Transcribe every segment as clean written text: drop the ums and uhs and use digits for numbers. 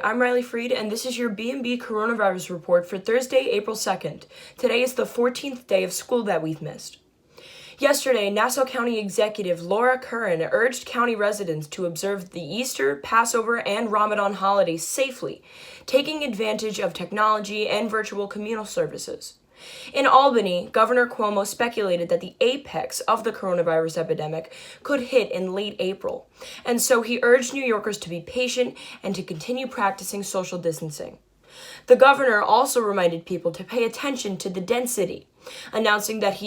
I'm Riley Freed, and this is your BMB coronavirus report for Thursday, April 2nd. Today is the 14th day of school that we've missed. Yesterday, Nassau County Executive Laura Curran urged county residents to observe the Easter, Passover, and Ramadan holidays safely, taking advantage of technology and virtual communal services. In Albany, Governor Cuomo speculated that the apex of the coronavirus epidemic could hit in late April, and so he urged New Yorkers to be patient and to continue practicing social distancing. The governor also reminded people to pay attention to the density, announcing that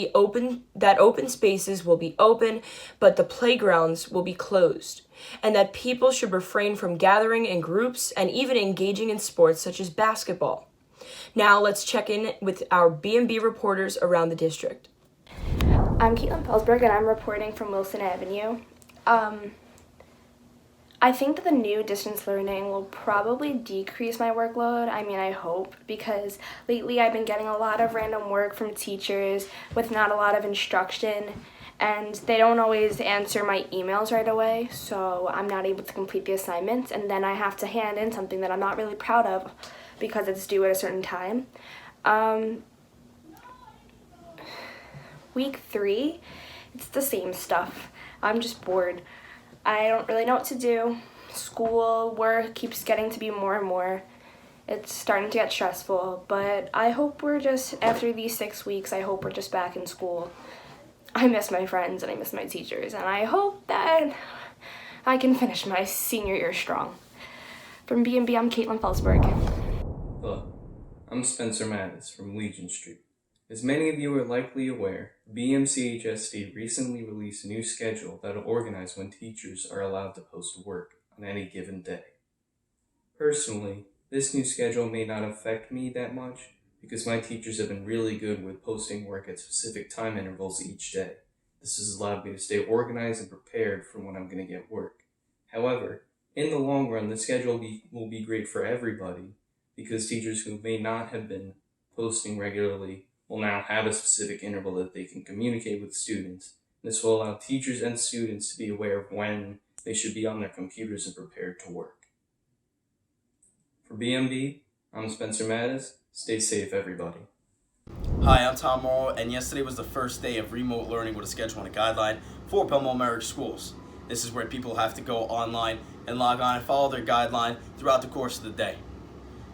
open spaces will be open, but the playgrounds will be closed, and that people should refrain from gathering in groups and even engaging in sports such as basketball. Now let's check in with our BMB reporters around the district. I'm Katelyn Felsberg, and I'm reporting from Wilson Avenue. I think that the new distance learning will probably decrease my workload. I hope, because lately I've been getting a lot of random work from teachers with not a lot of instruction, and they don't always answer my emails right away, so I'm not able to complete the assignments, and then I have to hand in something that I'm not really proud of because it's due at a certain time. Week 3, it's the same stuff. I'm just bored. I don't really know what to do. School, work keeps getting to be more and more. It's starting to get stressful, but I hope after these 6 weeks, I hope we're just back in school. I miss my friends and I miss my teachers, and I hope that I can finish my senior year strong. From BMB, I'm Katelyn Felsberg. Hello, I'm Spencer Mattis from Legion Street. As many of you are likely aware, BMCHSD recently released a new schedule that will organize when teachers are allowed to post work on any given day. Personally, this new schedule may not affect me that much because my teachers have been really good with posting work at specific time intervals each day. This has allowed me to stay organized and prepared for when I'm going to get work. However, in the long run, the schedule will be great for everybody because teachers who may not have been posting regularly will now have a specific interval that they can communicate with students. This will allow teachers and students to be aware of when they should be on their computers and prepared to work. For BMB, I'm Spencer Mattis. Stay safe, everybody. Hi, I'm Tom Mauro, and yesterday was the first day of remote learning with a schedule and a guideline for Bellmore-Merrick schools. This is where people have to go online and log on and follow their guideline throughout the course of the day.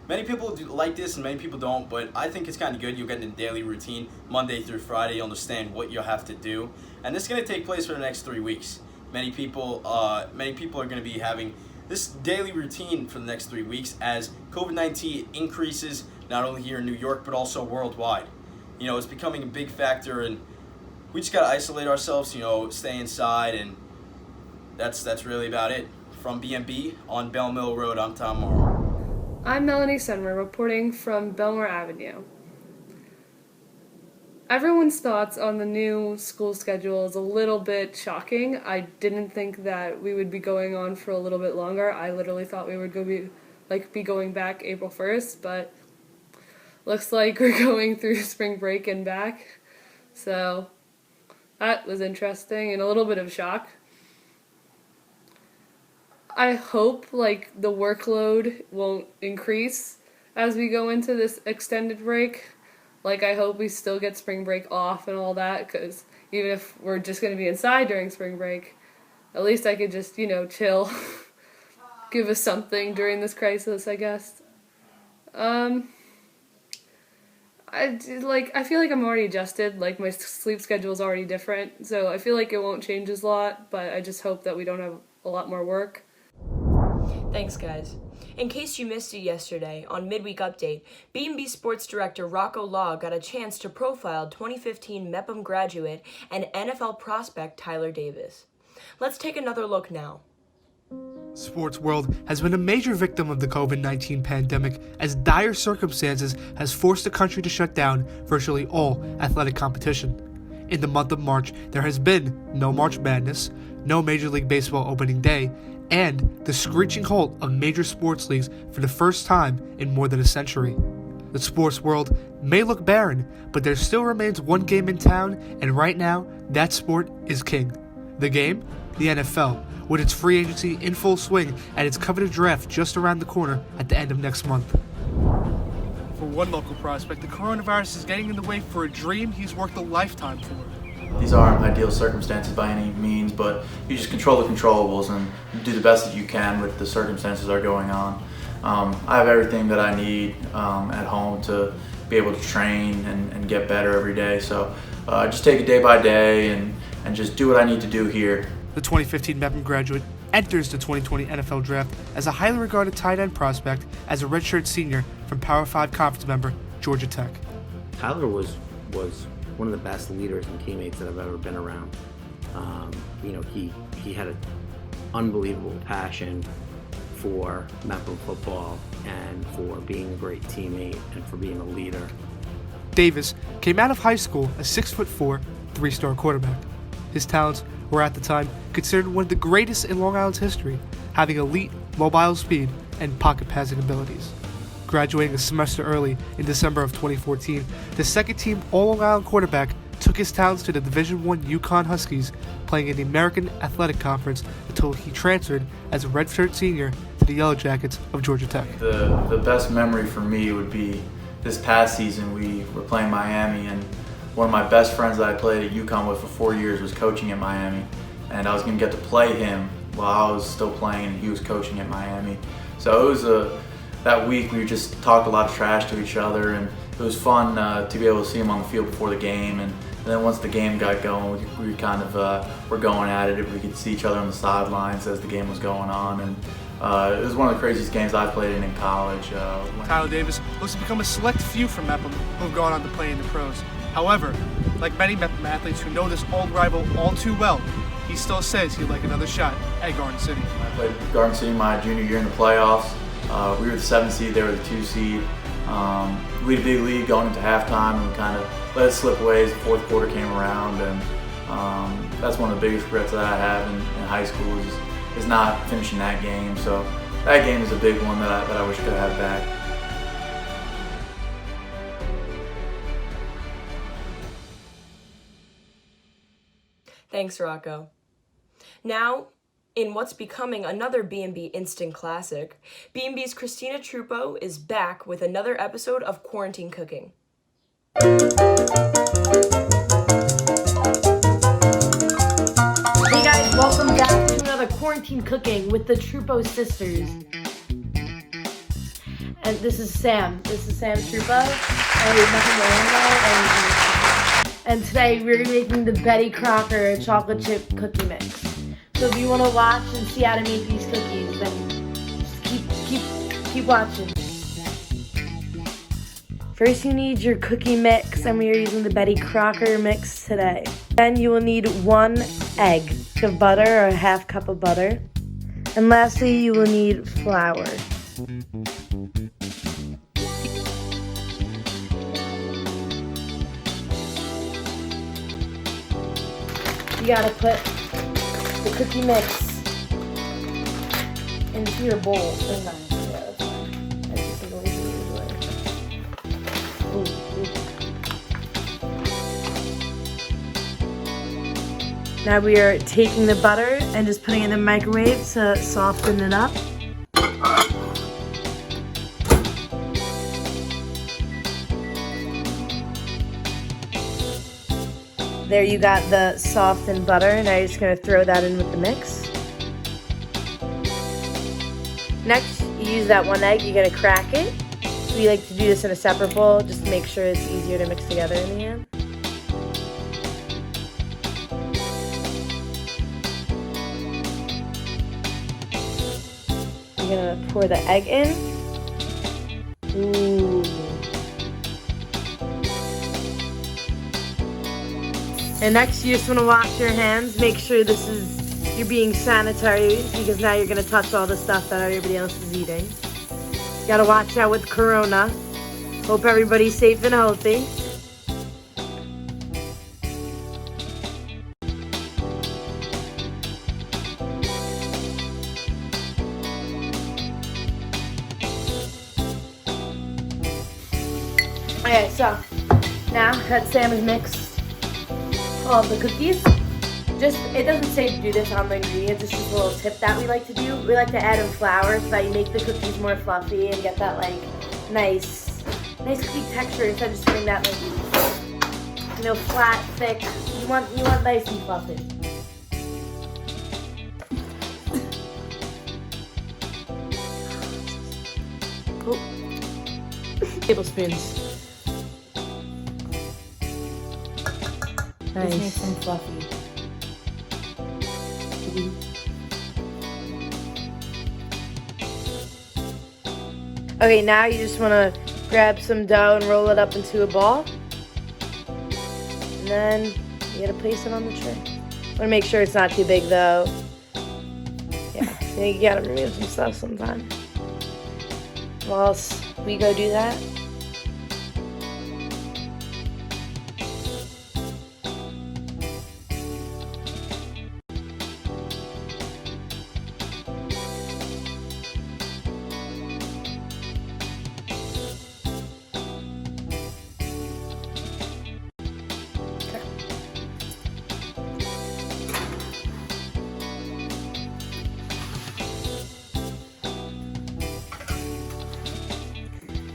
Many people do like this and many people don't, but I think it's kind of good. You'll get in a daily routine Monday through Friday. You'll understand what you'll have to do, and this is going to take place for the next 3 weeks. Many people are going to be having this daily routine for the next 3 weeks as COVID-19 increases not only here in New York but also worldwide. It's becoming a big factor, and we just got to isolate ourselves. Stay inside, and that's really about it. From BMB on Bell Mill Road, I'm Tom Mauro. I'm Melanie Senra, reporting from Bellmore Avenue. Everyone's thoughts on the new school schedule is a little bit shocking. I didn't think that we would be going on for a little bit longer. I literally thought we would be going back April 1st, but looks like we're going through spring break and back. So that was interesting and a little bit of shock. I hope the workload won't increase as we go into this extended break. I hope we still get spring break off and all that, because even if we're just going to be inside during spring break, at least I could just, chill, give us something during this crisis, I guess. I feel like I'm already adjusted, my sleep schedule is already different, so I feel like it won't change a lot, but I just hope that we don't have a lot more work. Thanks, guys. In case you missed it yesterday, on Midweek Update, BMB Sports Director Rocco Law got a chance to profile 2015 Mepham graduate and NFL prospect Tyler Davis. Let's take another look now. Sports world has been a major victim of the COVID-19 pandemic as dire circumstances has forced the country to shut down virtually all athletic competition. In the month of March, there has been no March Madness, no Major League Baseball opening day, and the screeching halt of major sports leagues for the first time in more than a century. The sports world may look barren, but there still remains one game in town, and right now, that sport is king. The game? the NFL, with its free agency in full swing and its coveted draft just around the corner at the end of next month. For one local prospect, the coronavirus is getting in the way for a dream he's worked a lifetime for. These aren't ideal circumstances by any means, but you just control the controllables and do the best that you can with the circumstances that are going on. I have everything that I need at home to be able to train and get better every day. So just take it day by day and just do what I need to do here. The 2015 Mepham graduate enters the 2020 NFL Draft as a highly regarded tight end prospect as a redshirt senior from Power 5 conference member Georgia Tech. Tyler was one of the best leaders and teammates that I've ever been around. He had an unbelievable passion for Mepham football and for being a great teammate and for being a leader. Davis came out of high school a 6'4", 3-star quarterback. His talents were at the time considered one of the greatest in Long Island's history, having elite mobile speed and pocket passing abilities. Graduating a semester early in December of 2014, the second-team All-Long Island quarterback took his talents to the Division I Yukon Huskies, playing in the American Athletic Conference until he transferred as a redshirt senior to the Yellow Jackets of Georgia Tech. The best memory for me would be this past season. We were playing Miami, and one of my best friends that I played at UConn with for 4 years was coaching at Miami, and I was going to get to play him while I was still playing and he was coaching at Miami. So it was that week we just talked a lot of trash to each other, and it was fun to be able to see him on the field before the game. And then once the game got going, we kind of were going at it. We could see each other on the sidelines as the game was going on, and it was one of the craziest games I've played in college. Tyler Davis looks to become a select few from Mepham who have gone on to play in the pros. However, like many Mepham athletes who know this old rival all too well, he still says he'd like another shot at Garden City. I played Garden City my junior year in the playoffs. We were the 7th seed, they were the 2 seed. We had a big lead going into halftime, and we kind of let it slip away as the fourth quarter came around. And that's one of the biggest regrets that I have in high school is not finishing that game. So that game is a big one that I wish I could have had back. Thanks, Rocco. Now, in what's becoming another BMB instant classic, BMB's Kristina Trupon is back with another episode of Quarantine Qooking. Hey guys, welcome back to another Quarantine Qooking with the Trupon sisters. And this is Sam. This is Sam Trupon. And today we're making the Betty Crocker chocolate chip cookie mix. So if you want to watch and see how to make these cookies, then just keep watching. First you need your cookie mix, and we are using the Betty Crocker mix today. Then you will need 1 egg of butter, or a half cup of butter. And lastly, you will need flour. You gotta put the cookie mix into your bowl. That's fine. I just think it's usually. Now we are taking the butter and just putting it in the microwave to soften it up. There you got the softened butter. Now you're just going to throw that in with the mix. Next, you use that 1 egg. You're going to crack it. We like to do this in a separate bowl just to make sure it's easier to mix together in the end. You're going to pour the egg in. Ooh. And next, you just want to wash your hands. Make sure you're being sanitary, because now you're going to touch all the stuff that everybody else is eating. You gotta watch out with Corona. Hope everybody's safe and healthy. Okay, so now that Sam has mixed all the cookies, it doesn't say to do this on the ingredients, it's just a little tip that we like to do. We like to add in flour so that you make the cookies more fluffy and get that like nice cookie texture instead of just getting that like, flat, thick. You want nice and fluffy. Tablespoons. Nice. Just make them fluffy. Okay, now you just want to grab some dough and roll it up into a ball. And then you gotta place it on the tray. Want to make sure it's not too big though. Yeah, you gotta remove some stuff sometime. Whilst we go do that.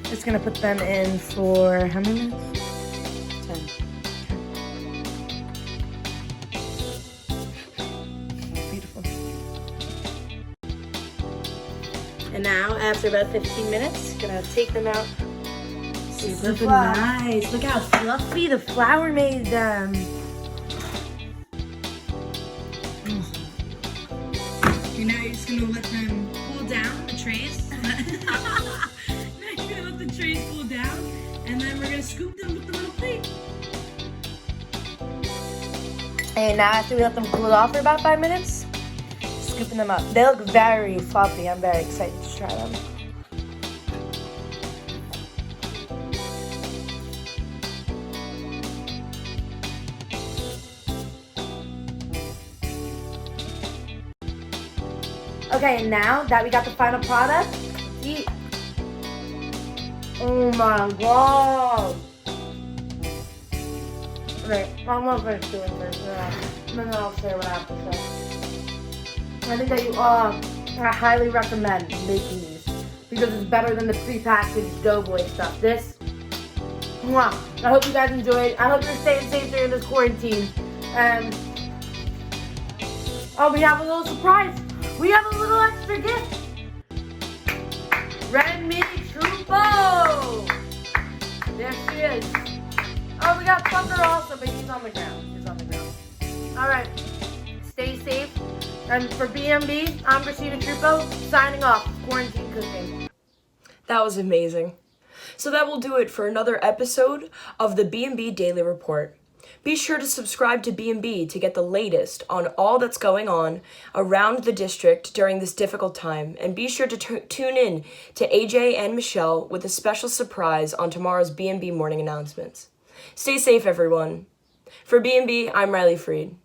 Just gonna put them in for how many minutes? 10. Beautiful. And now, after about 15 minutes, gonna take them out. Super nice. Look how fluffy the flour made them. Okay, now you're just gonna let them cool down, the trays. Trays cool down, and then we're gonna scoop them with the little plate. And now after we let them cool off for about 5 minutes, scooping them up. They look very fluffy. I'm very excited to try them. Okay, and now that we got the final product, let's eat. Oh my god! Right, I'm not going to do it first, and then I'll say what I have to say. I think that I highly recommend making these because it's better than the prepackaged Doughboy stuff. This, mwah. I hope you guys enjoyed. I hope you're staying safe during this quarantine. And we have a little surprise. We have a little extra gift. Red Mini Trupon! There she is. Oh, we got Tucker also, but he's on the ground. Alright. Stay safe. And for BMB, I'm Kristina Trupon, signing off. Quarantine Qooking. That was amazing. So that will do it for another episode of the BMB Daily Report. Be sure to subscribe to BMB to get the latest on all that's going on around the district during this difficult time. And be sure to tune in to AJ and Michelle with a special surprise on tomorrow's BMB morning announcements. Stay safe, everyone. For BMB, I'm Riley Freed.